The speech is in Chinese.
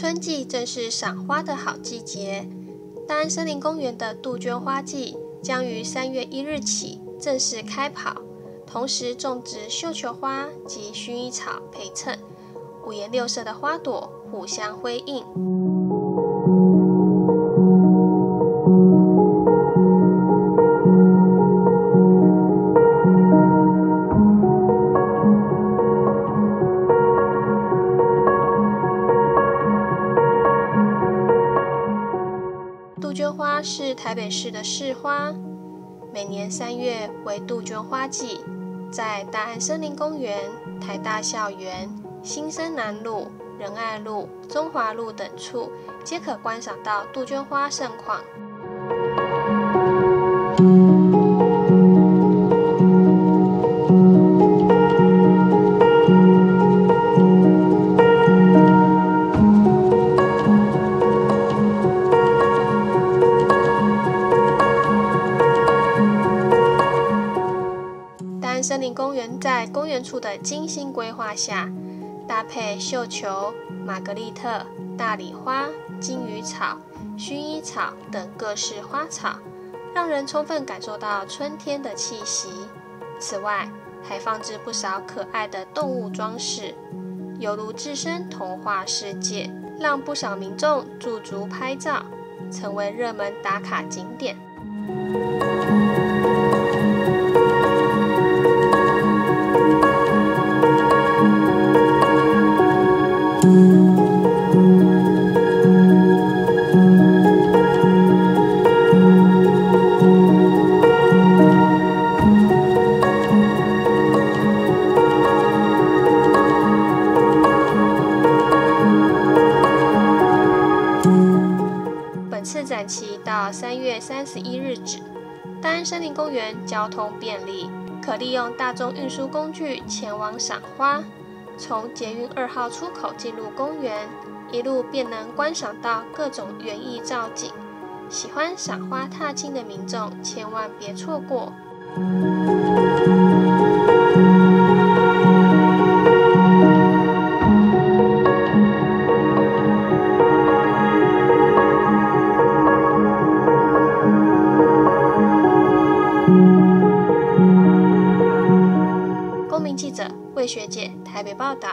春季正是赏花的好季节，大安森林公园的杜鹃花季将于3月1日起正式开跑，同时种植绣球花及薰衣草陪衬，五颜六色的花朵互相辉映。杜鹃花是台北市的市花，每年3月为杜鹃花季，在大安森林公园、台大校园、新生南路、仁爱路、中华路等处，皆可观赏到杜鹃花盛况。大安森林公园在公园处的精心规划下，搭配绣球、玛格丽特、大理花、金鱼草、薰衣草等各式花草，让人充分感受到春天的气息。此外，还放置不少可爱的动物装饰，犹如置身童话世界，让不少民众驻足拍照，成为热门打卡景点。本次展期到3月31日止，大安森林公园交通便利，可利用大众运输工具前往赏花。从捷运2号出口进入公园，一路便能观赏到各种园艺造景。喜欢赏花踏青的民众千万别错过。公民记者魏学姐台北报道。